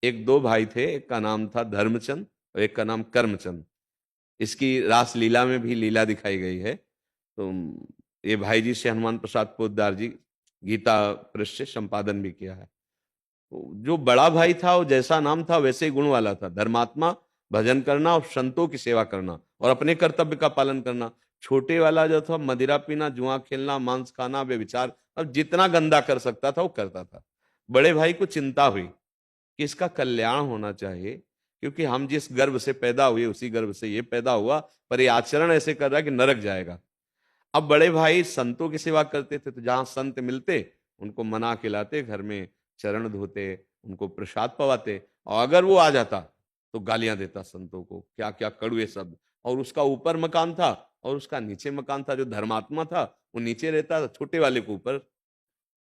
एक दो भाई थे, एक का नाम था धर्मचंद और एक का नाम कर्मचंद। इसकी रास लीला में भी लीला दिखाई गई है। तो ये भाई जी से हनुमान प्रसाद पोद्दार जी गीता पृष्ठ से संपादन भी किया है। तो जो बड़ा भाई था वो जैसा नाम था वैसे ही गुण वाला था, धर्मात्मा, भजन करना और संतों की सेवा करना और अपने कर्तव्य का पालन करना। छोटे वाला जो था मदिरा पीना, जुआ खेलना, मांस खाना, व्यभिचार, अब जितना गंदा कर सकता था वो करता था। बड़े भाई को चिंता हुई कि इसका कल्याण होना चाहिए, क्योंकि हम जिस गर्भ से पैदा हुए उसी गर्भ से ये पैदा हुआ, पर ये आचरण ऐसे कर रहा है कि नरक जाएगा। अब बड़े भाई संतों की सेवा करते थे, तो जहां संत मिलते उनको मना के लाते, घर में चरण धोते, उनको प्रसाद पवाते, और अगर वो आ जाता तो गालियां देता संतों को, क्या क्या कड़वे शब्द। और उसका ऊपर मकान था और उसका नीचे मकान था। जो धर्मात्मा था वो नीचे रहता था, छोटे वाले को ऊपर।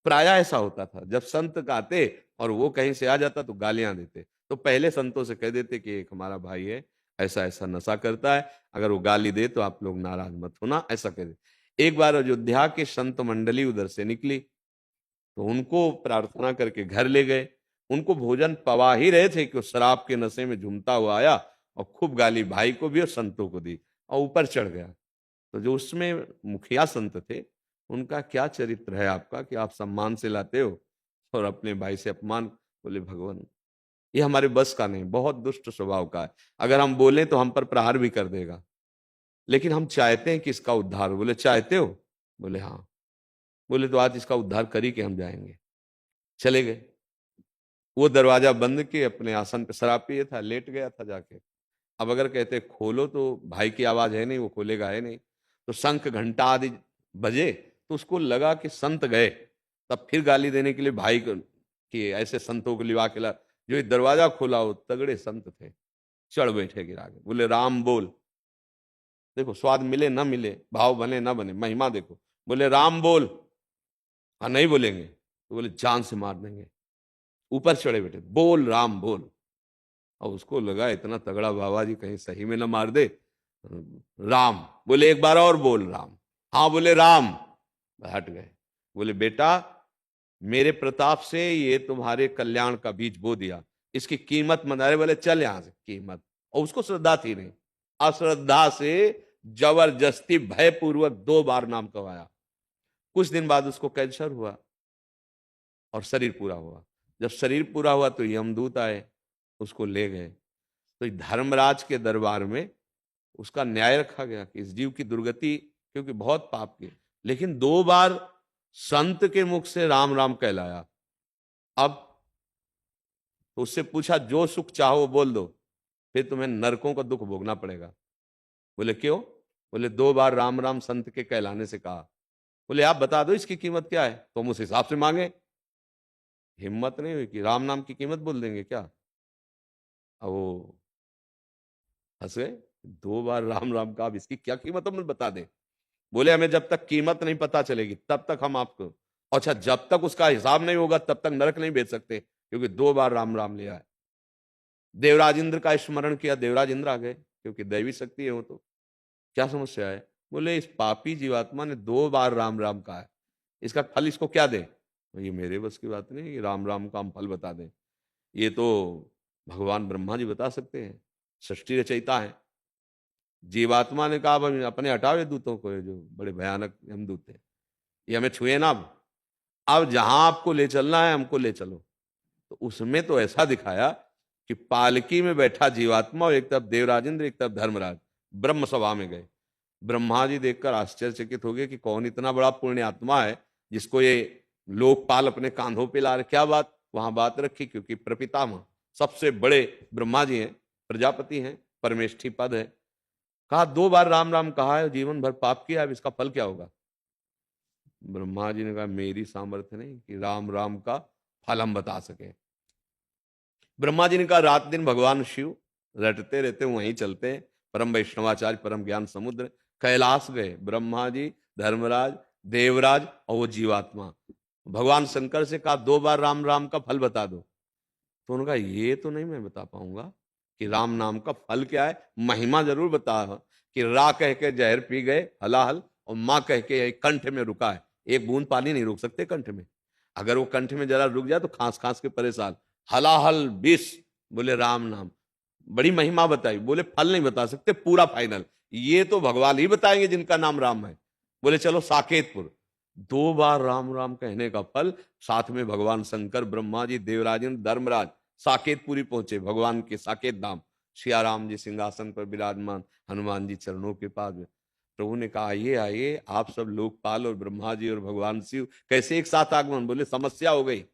प्राय ऐसा होता था, जब संत आते और वो कहीं से आ जाता तो गालियां देते। तो पहले संतों से कह देते कि एक हमारा भाई है, ऐसा ऐसा नशा करता है, अगर वो गाली दे तो आप लोग नाराज मत होना, ऐसा कह देते। एक बार अयोध्या के संत मंडली उधर से निकली तो उनको प्रार्थना करके घर ले गए। उनको भोजन पवा ही रहे थे कि वो शराब के नशे में झूमता हुआ आया और खूब गाली भाई को भी और संतों को दी और ऊपर चढ़ गया। तो जो उसमें मुखिया संत थे, उनका क्या चरित्र है आपका कि आप सम्मान से लाते हो और अपने भाई से अपमान। बोले भगवान, ये हमारे बस का नहीं, बहुत दुष्ट स्वभाव का है, अगर हम बोलें तो हम पर प्रहार भी कर देगा, लेकिन हम चाहते हैं कि इसका उद्धार हो। बोले चाहते हो? बोले हाँ। बोले तो आज इसका उद्धार कर ही के हम जाएंगे। चले गए। वो दरवाजा बंद किए, अपने आसन पे शराब पिए था, लेट गया था जाके। अब अगर कहते खोलो तो भाई की आवाज है नहीं, वो खोलेगा है नहीं। तो शंख घंटा आदि बजे तो उसको लगा कि संत गए, तब फिर गाली देने के लिए भाई को कि ऐसे संतों को लिवा के ला। जो ये दरवाजा खोला वो तगड़े संत थे, चढ़ बैठे गिरा के, बोले राम बोल। देखो स्वाद मिले ना मिले, भाव बने ना बने, महिमा देखो। बोले राम बोल। हाँ नहीं बोलेंगे तो बोले जान से मार देंगे। ऊपर चढ़े बैठे, बोल राम बोल। और उसको लगा इतना तगड़ा बाबा जी कहीं सही में ना मार दे। राम बोले, एक बार और बोल राम। हाँ बोले राम। हट गए। बोले बेटा, मेरे प्रताप से ये तुम्हारे कल्याण का बीज बो दिया, इसकी कीमत मत। अरे बोले चल यहां से, कीमत। और उसको श्रद्धा थी नहीं, अश्रद्धा से जबरदस्ती भयपूर्वक 2 बार नाम कहवाया। कुछ दिन बाद उसको कैंसर हुआ और शरीर पूरा हुआ। जब शरीर पूरा हुआ तो यमदूत आए, उसको ले गए। तो धर्मराज के दरबार में उसका न्याय रखा गया कि इस जीव की दुर्गति, क्योंकि बहुत पाप की, लेकिन 2 बार संत के मुख से राम राम कहलाया। अब तो उससे पूछा जो सुख चाहो बोल दो, फिर तुम्हें नरकों का दुख भोगना पड़ेगा। बोले क्यों? बोले 2 बार राम राम संत के कहलाने से कहा। बोले आप बता दो इसकी कीमत क्या है तो हम उस हिसाब से मांगे। हिम्मत नहीं हुई कि राम नाम की कीमत बोल देंगे क्या। अब वो हंस गए। 2 बार राम राम का, अब इसकी क्या कीमत हम बता दें। बोले हमें जब तक कीमत नहीं पता चलेगी तब तक हम आपको, अच्छा जब तक उसका हिसाब नहीं होगा तब तक नरक नहीं भेज सकते, क्योंकि 2 बार राम राम लिया है। देवराज इंद्र का स्मरण किया, देवराज इंद्र आ गए, क्योंकि दैवी शक्ति है वो। तो क्या समस्या है? बोले इस पापी जीवात्मा ने 2 बार राम राम कहा है, इसका फल इसको क्या दे। ये मेरे बस की बात नहीं कि राम राम का हम फल बता दें, ये तो भगवान ब्रह्मा जी बता सकते हैं, सृष्टि रचयिता है। जीवात्मा ने कहा अब अपने हटावे दूतों को, ये जो बड़े भयानक यमदूत थे, ये हमें छुए ना। अब जहां आपको ले चलना है हमको ले चलो। तो उसमें तो ऐसा दिखाया कि पालकी में बैठा जीवात्मा और एक तरफ देवराजेंद्र एक तरफ धर्मराज ब्रह्म सभा में गए। ब्रह्मा जी देखकर आश्चर्यचकित हो गए कि कौन इतना बड़ा पुण्य आत्मा है जिसको ये लोकपाल अपने कांधों पे ला रहे। क्या बात? वहां बात रखी, क्योंकि प्रपितामह सबसे बड़े ब्रह्मा जी हैं, प्रजापति हैं, परमेष्ठी पद है। कहा 2 बार राम राम कहा है, जीवन भर पाप किया, अब इसका फल क्या होगा। ब्रह्मा जी ने कहा मेरी सामर्थ्य नहीं कि राम राम का फल हम बता सके। ब्रह्मा जी ने कहा रात दिन भगवान शिव रटते रहते वहीं चलते हैं, परम वैष्णवाचार्य परम ज्ञान समुद्र। कैलाश गए ब्रह्मा जी, धर्मराज, देवराज और वो जीवात्मा। भगवान शंकर से कहा 2 बार राम राम का फल बता दो। तो उन्होंने कहा ये तो नहीं मैं बता पाऊंगा कि राम नाम का फल क्या है, महिमा जरूर बता कि रा कह के जहर पी गए हलाहल, और माँ कह के कंठ में रुका है। एक बूंद पानी नहीं रुक सकते कंठ में, अगर वो कंठ में जरा रुक जाए तो खांस खांस के परेशान। हलाहल विष बोले राम नाम। बड़ी महिमा बताई, बोले फल नहीं बता सकते, पूरा फाइनल ये तो भगवान ही बताएंगे जिनका नाम राम है। बोले चलो साकेतपुर। 2 बार राम राम कहने का फल, साथ में भगवान शंकर, ब्रह्मा जी, देवराज इंद्र, धर्मराज साकेतपुरी पहुंचे, भगवान के साकेत धाम। सिया राम जी सिंहासन पर विराजमान, हनुमान जी चरणों के पास में। प्रभु ने कहा आइए आइए, आप सब लोकपाल और ब्रह्मा जी और भगवान शिव कैसे एक साथ आगमन। बोले समस्या हो गई,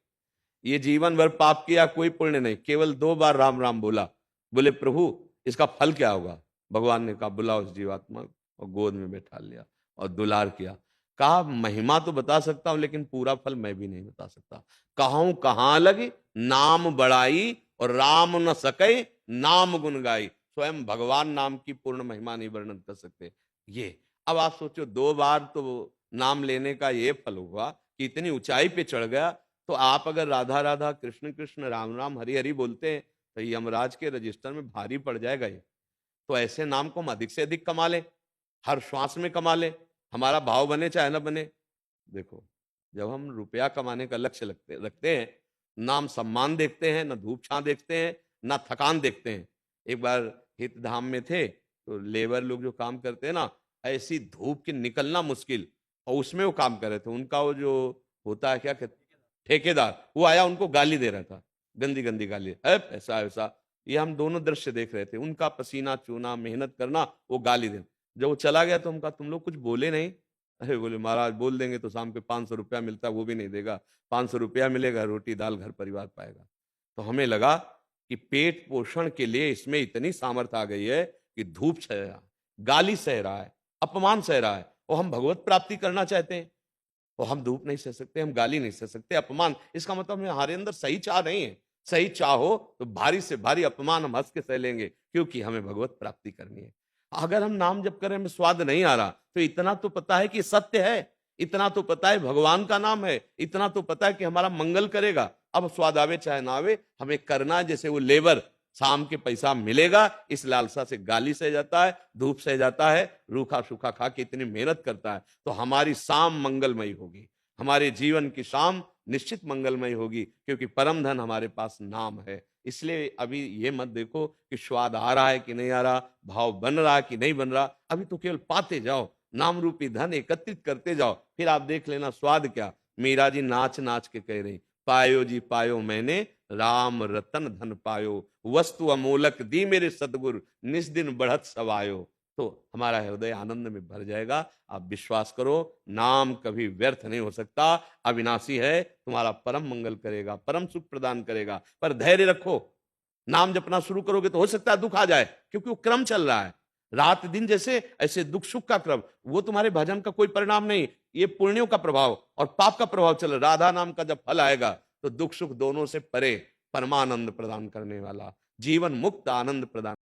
ये जीवन भर पाप किया, कोई पुण्य नहीं, केवल 2 बार राम राम बोला। बोले प्रभु इसका फल क्या होगा। भगवान ने कहा बुलाओ इस जीवात्मा को, और गोद में बैठा लिया और दुलार किया। कहा महिमा तो बता सकता हूं, लेकिन पूरा फल मैं भी नहीं बता सकता। कहूं कहां लगी नाम बड़ाई, और राम न सके नाम गुण गाई। स्वयं भगवान नाम की पूर्ण महिमा नहीं वर्णन कर सकते। ये अब आप सोचो, 2 बार तो नाम लेने का ये फल हुआ कि इतनी ऊंचाई पे चढ़ गया। तो आप अगर राधा राधा कृष्ण कृष्ण राम राम हरि हरि बोलते हैं तो यमराज के रजिस्टर में भारी पड़ जाएगा ये। तो ऐसे नाम को हम अधिक से अधिक कमा लें, हर श्वास में कमा लें, हमारा भाव बने चाहे ना बने। देखो, जब हम रुपया कमाने का लक्ष्य रखते हैं, नाम सम्मान देखते हैं, ना धूप छां देखते हैं, ना थकान देखते हैं। एक बार हित धाम में थे, तो लेबर लोग जो काम करते हैं ना, ऐसी धूप के निकलना मुश्किल, और उसमें वो काम कर रहे थे। उनका वो जो होता है क्या कहते, ठेकेदार, वो आया उनको गाली दे रहा था, गंदी गंदी गाली, है ऐसा ऐसा। ये हम दोनों दृश्य देख रहे थे, उनका पसीना चूना, मेहनत करना, वो गाली देना। जब वो चला गया तो हम कहा तुम लोग कुछ बोले नहीं। अरे बोले महाराज बोल देंगे तो शाम के 500 रुपया मिलता है, वो भी नहीं देगा। 500 रुपया मिलेगा, रोटी दाल घर परिवार पाएगा। तो हमें लगा कि पेट पोषण के लिए इसमें इतनी सामर्थ्य आ गई है कि धूप सह रहा है, गाली सह रहा है, अपमान सह रहा है, और हम भगवत प्राप्ति करना चाहते हैं। और हम धूप नहीं सह सकते, हम गाली नहीं सह सकते, अपमान। इसका मतलब हमारे अंदर सही चाह नहीं है। सही चाह हो तो भारी से भारी अपमान हम हंस के सह लेंगे, क्योंकि हमें भगवत प्राप्ति करनी है। अगर हम नाम जप करें, हमें स्वाद नहीं आ रहा, तो इतना तो पता है कि सत्य है, इतना तो पता है भगवान का नाम है, इतना तो पता है कि हमारा मंगल करेगा। अब स्वाद आवे चाहे ना आवे, हमें करना है। जैसे वो लेबर शाम के पैसा मिलेगा इस लालसा से गाली सह जाता है, धूप सह जाता है, रूखा सूखा खा के इतनी मेहनत करता है, तो हमारी शाम मंगलमयी होगी, हमारे जीवन की शाम निश्चित मंगलमय होगी, क्योंकि परम धन हमारे पास नाम है। इसलिए अभी ये मत देखो कि स्वाद आ रहा है कि नहीं आ रहा, भाव बन रहा है कि नहीं बन रहा, अभी तो केवल पाते जाओ, नाम रूपी धन एकत्रित करते जाओ, फिर आप देख लेना स्वाद क्या। मीरा जी नाच नाच के कह रही, पायो जी पायो मैंने राम रतन धन पायो, वस्तु अमोलक दी मेरे सतगुरु, निस दिन बढ़त सवायो। तो हमारा हृदय आनंद में भर जाएगा। आप विश्वास करो, नाम कभी व्यर्थ नहीं हो सकता, अविनाशी है, तुम्हारा परम मंगल करेगा, परम सुख प्रदान करेगा। पर धैर्य रखो, नाम जपना शुरू करोगे तो हो सकता है दुख आ जाए, क्योंकि वो क्रम चल रहा है, रात दिन जैसे ऐसे दुख सुख का क्रम। वो तुम्हारे भजन का कोई परिणाम नहीं, ये पुण्यों का प्रभाव और पाप का प्रभाव चल रहा। राधा नाम का जब फल आएगा तो दुख सुख दोनों से परे परमानंद प्रदान करने वाला, जीवन मुक्त आनंद प्रदान